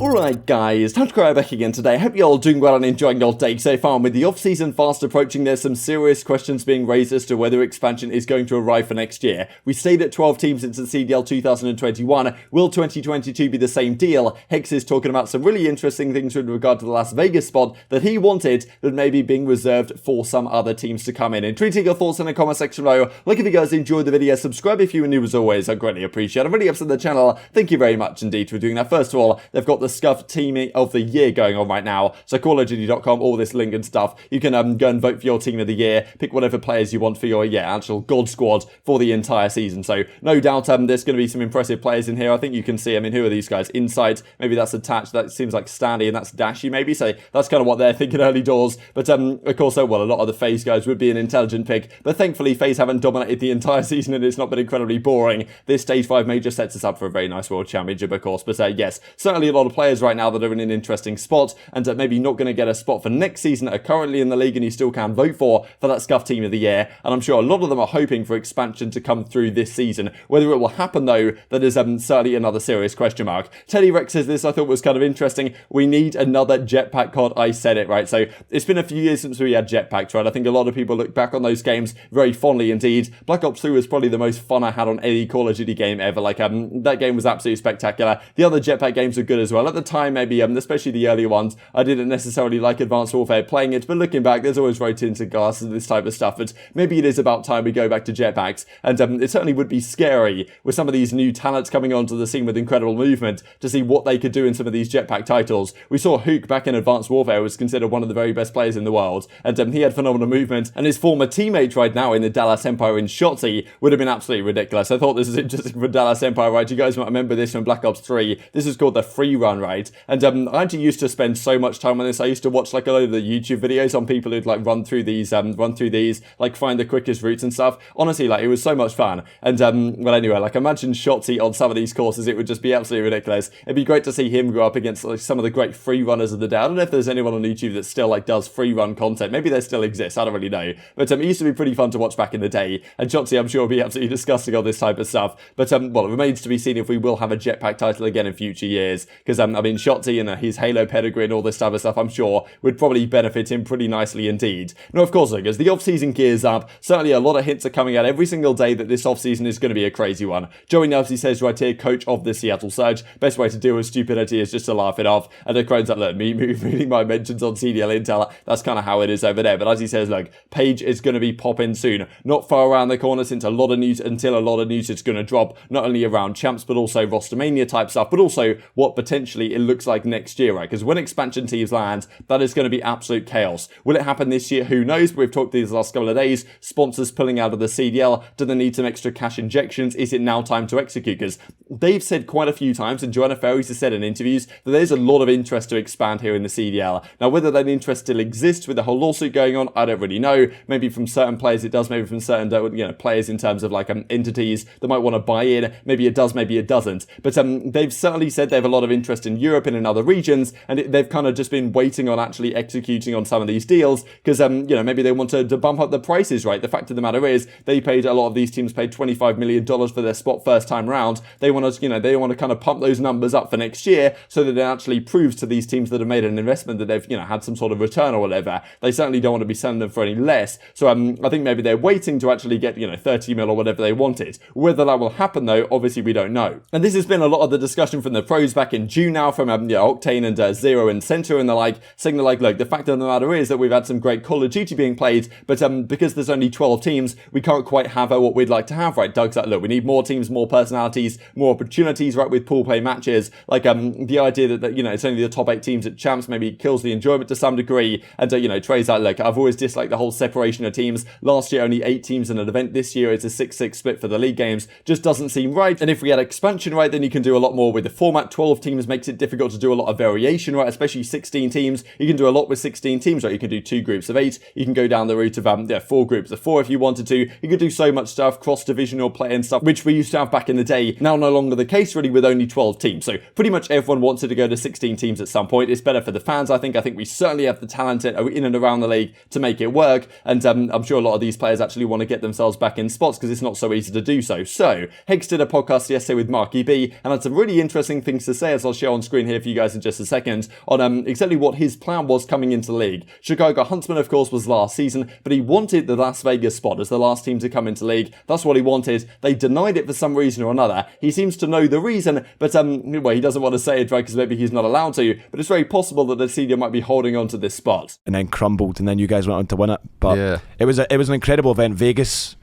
Alright guys, TacticalRab back again today. Hope you're all doing well and enjoying your day so far. And with the off-season fast approaching, there's some serious questions being raised as to whether expansion is going to arrive for next year. We stayed at 12 teams since the CDL 2021. Will 2022 be the same deal? Hecz is talking about some really interesting things with regard to the Las Vegas spot that he wanted, but maybe being reserved for some other teams to come in. And tweeting your thoughts in the comment section below. Like if you guys enjoyed the video, subscribe if you were new as always. I greatly appreciate it. I'm really upset the channel. Thank you very much indeed for doing that. First of all, they've got the Scump Team of the Year going on right now. So CallOfDuty.com, all this link and stuff. You can go and vote for your Team of the Year. Pick whatever players you want for your actual God Squad for the entire season. So no doubt there's going to be some impressive players in here. I think you can see, who are these guys? Insight, maybe that's attached. That seems like Standy and that's Dashy maybe. So that's kind of what they're thinking early doors. But of course, a lot of the FaZe guys would be an intelligent pick. But thankfully, FaZe haven't dominated the entire season and it's not been incredibly boring. This Stage 5 major sets us up for a very nice World Championship, of course. But yes, certainly a lot of players right now that are in an interesting spot and maybe not going to get a spot for next season that are currently in the league and you still can vote for that Scump Team of the Year. And I'm sure a lot of them are hoping for expansion to come through this season. Whether it will happen though, that is certainly another serious question mark. Teddy Rex says this I thought was kind of interesting. We need another jetpack COD. I said it, right? So it's been a few years since we had jetpacks, right? I think a lot of people look back on those games very fondly indeed. Black Ops 3 was probably the most fun I had on any Call of Duty game ever. That game was absolutely spectacular. The other jetpack games were good as well. At the time, maybe, especially the earlier ones, I didn't necessarily like Advanced Warfare playing it, but looking back, there's always rose-tinted glasses and this type of stuff, but maybe it is about time we go back to jetpacks, and it certainly would be scary with some of these new talents coming onto the scene with incredible movement to see what they could do in some of these jetpack titles. We saw Huke back in Advanced Warfare was considered one of the very best players in the world, and he had phenomenal movement, and his former teammate right now in the Dallas Empire in Shotzzy would have been absolutely ridiculous. I thought this was interesting for Dallas Empire, right? You guys might remember this from Black Ops 3. This is called the free run, right? And I actually used to spend so much time on this. I used to watch like a load of the YouTube videos on people who'd like run through these, like find the quickest routes and stuff. Honestly, like it was so much fun. And well, anyway, like imagine Shotzzy on some of these courses, it would just be absolutely ridiculous. It'd be great to see him go up against like some of the great free runners of the day. I don't know if there's anyone on YouTube that still like does free run content. Maybe there still exists. I don't really know. But it used to be pretty fun to watch back in the day. And Shotzzy, I'm sure, will be absolutely disgusting on this type of stuff. But well, it remains to be seen if we will have a jetpack title again in future years. Because Shotzzy and his Halo pedigree and all this type of stuff, I'm sure, would probably benefit him pretty nicely indeed. Now, of course, as the off-season gears up, certainly a lot of hints are coming out every single day that this off-season is going to be a crazy one. Joey Nelson says right here, coach of the Seattle Surge. Best way to deal with stupidity is just to laugh it off. And then Crone's like, look, me reading my mentions on CDL Intel, that's kind of how it is over there. But as he says, look, Page is going to be popping soon. Not far around the corner until a lot of news is going to drop, not only around champs, but also Rostermania type stuff, but also what potentially it looks like next year, right? Because when expansion teams land, that is going to be absolute chaos. Will it happen this year? Who knows? But we've talked these last couple of days. Sponsors pulling out of the CDL. Do they need some extra cash injections? Is it now time to execute? Because they've said quite a few times, and Joanna Ferries has said in interviews, that there's a lot of interest to expand here in the CDL. Now, whether that interest still exists with the whole lawsuit going on, I don't really know. Maybe from certain players it does, maybe from certain players in terms of like entities that might want to buy in. Maybe it does, maybe it doesn't. But they've certainly said they have a lot of interest in Europe and in other regions, and they've kind of just been waiting on actually executing on some of these deals because maybe they want to bump up the prices, right? The fact of the matter is they paid, a lot of these teams paid $25 million for their spot first time round. They want to kind of pump those numbers up for next year so that it actually proves to these teams that have made an investment that they've had some sort of return or whatever. They certainly don't want to be selling them for any less. So I think maybe they're waiting to actually get 30 mil or whatever they wanted. Whether that will happen though, obviously we don't know. And this has been a lot of the discussion from the pros back in June now, from Octane and Zero and Center and the like, saying that like, look, the fact of the matter is that we've had some great Call of Duty being played, but because there's only 12 teams, we can't quite have what we'd like to have, right? Doug's like, look, we need more teams, more personalities, more opportunities, right, with pool play matches. Like the idea that it's only the top 8 teams at champs maybe kills the enjoyment to some degree. And Trey's like, look, I've always disliked the whole separation of teams. Last year only 8 teams in an event. This year it's a 6-6 split for the league games. Just doesn't seem right. And if we had expansion, right, then you can do a lot more with the format. 12 teams makes it difficult to do a lot of variation, right? Especially 16 teams. You can do a lot with 16 teams, right? You can do 2 groups of 8. You can go down the route of 4 groups of 4 if you wanted to. You could do so much stuff, cross-divisional play and stuff, which we used to have back in the day. Now no longer the case, really, with only 12 teams. So pretty much everyone wanted to go to 16 teams at some point. It's better for the fans, I think. I think we certainly have the talent in and around the league to make it work. And I'm sure a lot of these players actually want to get themselves back in spots because it's not so easy to do so. So Hecz did a podcast yesterday with Marky B and had some really interesting things to say, as I'll share share on screen here for you guys in just a second on exactly what his plan was coming into the league. Chicago Huntsman, of course, was last season, but he wanted the Las Vegas spot as the last team to come into league. That's what he wanted. They denied it for some reason or another. He seems to know the reason, but well, he doesn't want to say it, right, because maybe he's not allowed to, but it's very possible that the CDL might be holding on to this spot. And then crumbled, and then you guys went on to win it. But it was an incredible event. Vegas,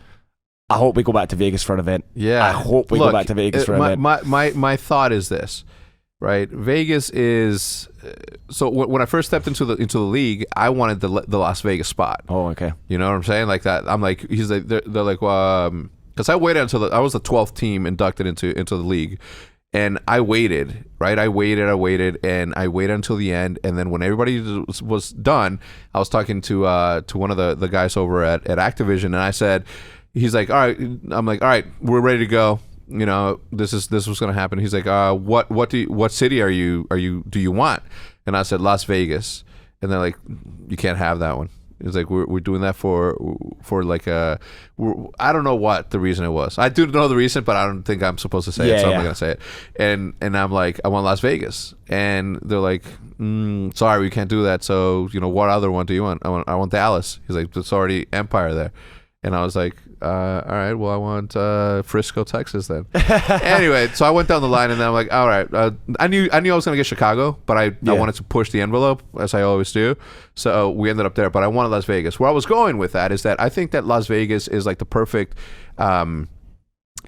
I hope we go back to Vegas for an event. Yeah. I hope we go back to Vegas for an event. My thought is this, right? Vegas is... So when I first stepped into the league, I wanted the Las Vegas spot. Oh, okay. You know what I'm saying? Like that. I'm like, he's like, they're like, because I waited until I was the 12th team inducted into the league. And I waited, right? I waited until the end. And then when everybody was done, I was talking to one of the guys over at Activision, and I said, he's like, all right. I'm like, all right, we're ready to go. You know, this was going to happen. He's like, what city do you want? And I said, Las Vegas. And they're like, you can't have that one. It's like, we're doing that for like I don't know what the reason it was. I do know the reason, but I don't think I'm supposed to say it, so I'm not gonna say it. And I'm like, I want Las Vegas, and they're like, sorry, we can't do that. So what other one do you want? I want Dallas. He's like, there's already Empire there. And I was like, all right, well, I want Frisco, Texas then. Anyway, so I went down the line, and then I'm like, all right. I knew I was going to get Chicago, but I wanted to push the envelope, as I always do. So we ended up there, but I wanted Las Vegas. Where I was going with that is that I think that Las Vegas is like the perfect...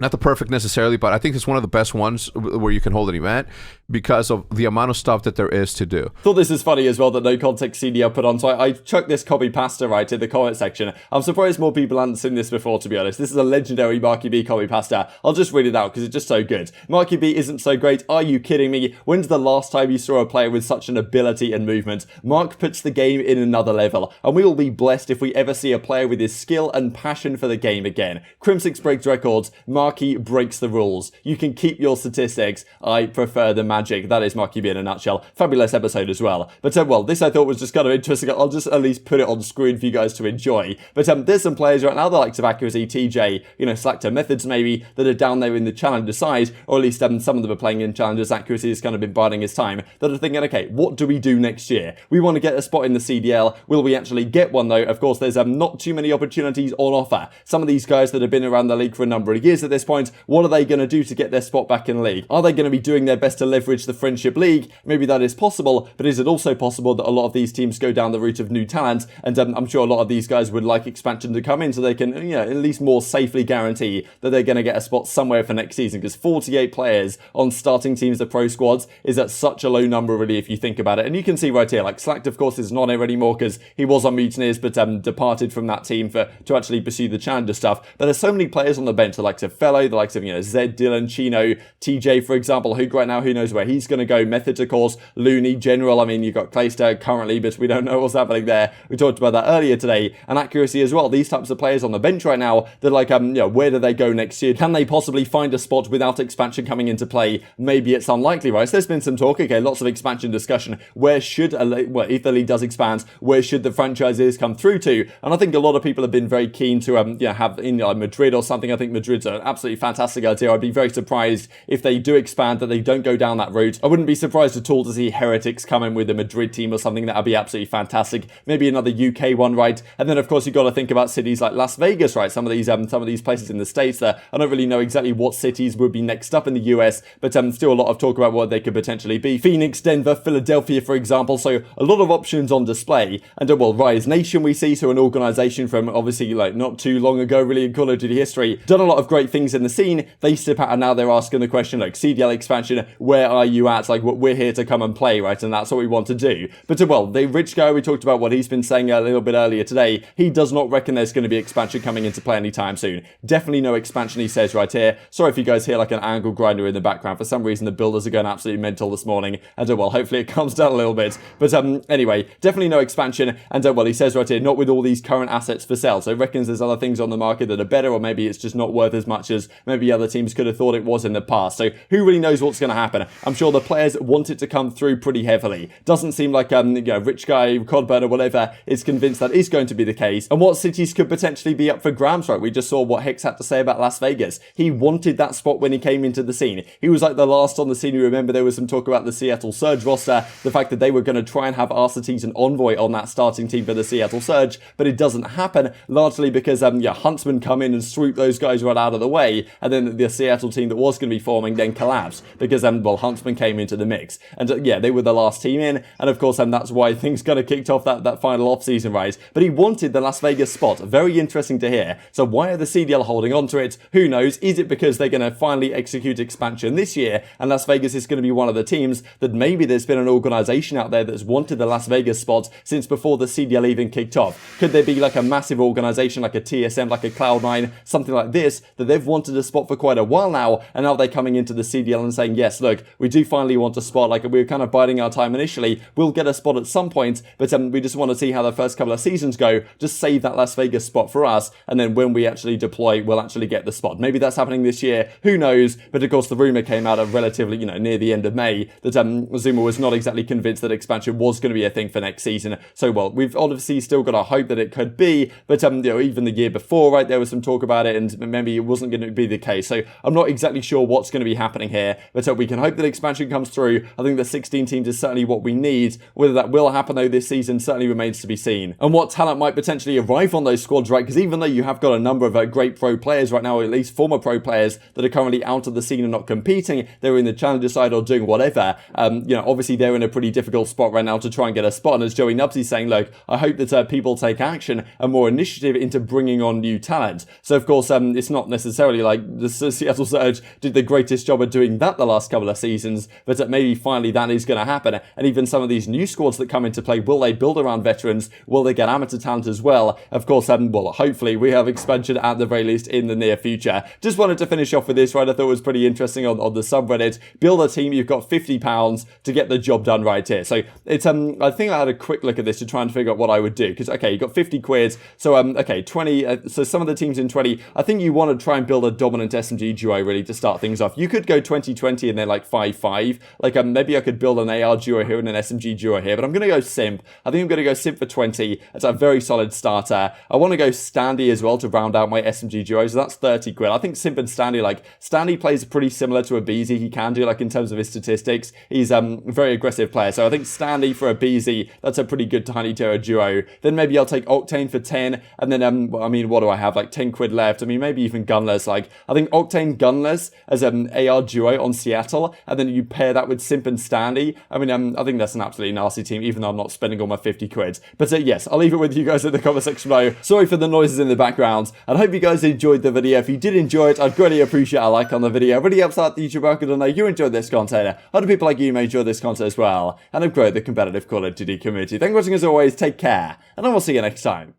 not the perfect necessarily, but I think it's one of the best ones where you can hold an event because of the amount of stuff that there is to do. Thought this is funny as well that No Context CDL put on, so I chucked this copy pasta right in the comment section. I'm surprised more people hadn't seen this before, to be honest. This is a legendary Marky B copy pasta. I'll just read it out because it's just so good. Marky B isn't so great. Are you kidding me? When's the last time you saw a player with such an ability and movement? Mark puts the game in another level, and we will be blessed if we ever see a player with his skill and passion for the game again. Crimsix breaks records. Marky breaks the rules. You can keep your statistics. I prefer the magic. That is Marky B in a nutshell. Fabulous episode as well. But well, this I thought was just kind of interesting. I'll just at least put it on screen for you guys to enjoy. But there's some players right now, the likes of aBeZy, TJ, Slactor, Methods maybe, that are down there in the challenger side, or at least some of them are playing in challengers. aBeZy has kind of been biding his time, that are thinking, okay, what do we do next year? We want to get a spot in the CDL. Will we actually get one though? Of course, there's not too many opportunities on offer. Some of these guys that have been around the league for a number of years at this point, what are they going to do to get their spot back in the league? Are they going to be doing their best to leverage the Friendship League? Maybe that is possible, but is it also possible that a lot of these teams go down the route of new talent? And I'm sure a lot of these guys would like expansion to come in so they can, at least more safely guarantee that they're going to get a spot somewhere for next season, because 48 players on starting teams of pro squads is at such a low number really if you think about it. And you can see right here, like Slacked of course is not here anymore because he was on Mutineers but departed from that team to actually pursue the challenger stuff. But there's so many players on the bench, the likes of FeLo, the likes of Zed, Dylan, Chino, TJ for example, Huke right now, who knows where he's going to go, Methods of course, Loony, General, I mean you've got Priestahh currently, but we don't know what's happening there. We talked about that earlier today. And Accuracy as well, these types of players on the bench right now, they're like, where do they go next year? Can they possibly find a spot without expansion coming into play? Maybe it's unlikely, right? So there's been some talk, okay, lots of expansion discussion. Where should, if the league does expand, where should the franchises come through to? And I think a lot of people have been very keen to have in Madrid or something. I think Madrid's an absolutely fantastic idea. I'd be very surprised if they do expand that they don't go down that route. I wouldn't be surprised at all to see Heretics come in with a Madrid team or something. That would be absolutely fantastic. Maybe another UK one, right? And then of course you've got to think about cities like Las Vegas, right? Some of these places in the States there. I don't really know exactly what cities would be next up in the US, but still a lot of talk about what they could potentially be. Phoenix, Denver, Philadelphia, for example. So a lot of options on display. And Rise Nation we see, so an organization from obviously not too long ago really in Call of Duty history, done a lot of great things in the scene. They step out and now they're asking the question CDL expansion, where are you at? We're here to come and play, right? And that's what we want to do. But the rich guy, we talked about what he's been saying a little bit earlier today. He does not reckon there's going to be expansion coming into play anytime soon. Definitely no expansion, he says right here. Sorry if you guys hear an angle grinder in the background. For some reason the builders are going absolutely mental this morning. And hopefully it calms down a little bit. But anyway, definitely no expansion. And he says right here, not with all these current assets for sale. So he reckons there's other things on the market that are better, or maybe it's just not worth as much as maybe other teams could have thought it was in the past. So who really knows what's going to happen? I'm sure the players want it to come through pretty heavily. Doesn't seem like rich guy, Codburn or whatever is convinced that is going to be the case. And what cities could potentially be up for grabs, right? We just saw what Hecz had to say about Las Vegas. He wanted that spot when he came into the scene. He was like the last on the scene. You remember there was some talk about the Seattle Surge roster, the fact that they were going to try and have Arcitys and Envoy on that starting team for the Seattle Surge, but it doesn't happen, largely because Huntsman come in and swoop those guys right out of the way, and then the Seattle team that was going to be forming then collapsed because Huntsman came into the mix, and they were the last team in, and of course that's why things kind of kicked off that final off-season rise. But he wanted the Las Vegas spot. Very interesting to hear. So why are the CDL holding on to it? Who knows? Is it because they're going to finally execute expansion this year, and Las Vegas is going to be one of the teams that maybe there's been an organization out there that's wanted the Las Vegas spot since before the CDL even kicked off? Could there be like a massive organization like a TSM, like a Cloud9, something like this, that they've wanted a spot for quite a while now, and now they're coming into the CDL and saying, yes, look, we do finally want a spot. Like, we were kind of biding our time initially. We'll get a spot at some point, but we just want to see how the first couple of seasons go. Just save that Las Vegas spot for us, and then when we actually deploy, we'll actually get the spot. Maybe that's happening this year. Who knows? But of course, the rumor came out of relatively, near the end of May that Zuma was not exactly convinced that expansion was going to be a thing for next season. So, well, we've obviously still got to hope that it could be, but even the year before, right, there was some talk about it, and maybe it wasn't going to be the case. So I'm not exactly sure what's going to be happening here, but we can hope that expansion comes through. I think the 16 teams is certainly what we need. Whether that will happen though this season certainly remains to be seen. And what talent might potentially arrive on those squads, right? Because even though you have got a number of great pro players right now, or at least former pro players that are currently out of the scene and not competing, they're in the challenger side or doing whatever. Obviously they're in a pretty difficult spot right now to try and get a spot. And as Joey Nubsy's saying, look, I hope that people take action and more initiative into bringing on new talent. So of course, it's not necessarily like the Seattle Surge did the greatest job of doing that the last couple of seasons, but maybe finally that is going to happen. And even some of these new squads that come into play, will they build around veterans? Will they get amateur talent as well? Of course, hopefully we have expansion at the very least in the near future. Just wanted to finish off with this, right? I thought it was pretty interesting on the subreddit. Build a team, you've got £50 to get the job done right here. So it's I think I had a quick look at this to try and figure out what I would do, because you got 50 quid. So 20. So some of the teams in 20, I think you want to try and build a dominant SMG duo really to start things off. You could go 20-20 and then like 5-5. Like maybe I could build an AR duo here and an SMG duo here, but I'm going to go Simp. I think I'm going to go Simp for 20. It's a very solid starter. I want to go Standy as well to round out my SMG duo. So that's 30 quid. I think Simp and Standy, Standy plays pretty similar to aBeZy. He can do in terms of his statistics. He's a very aggressive player. So I think Standy for aBeZy, that's a pretty good tiny terror duo. Then maybe I'll take Octane for 10. And then, what do I have? 10 quid left. Maybe even Gunless. I think Octane Gunless as an AR duo on Seattle. And then you pair that with Simp and Standy. I think that's an absolutely nasty team, even though I'm not spending all my 50 quid. But yes, I'll leave it with you guys in the comment section below. Sorry for the noises in the background. And I hope you guys enjoyed the video. If you did enjoy it, I'd greatly appreciate a like on the video. It really helps out the YouTube algorithm to know you enjoyed this content. Other people like you may enjoy this content as well. And have grown the competitive Call of Duty community. Thank you for watching as always. Take care. And I will see you next time.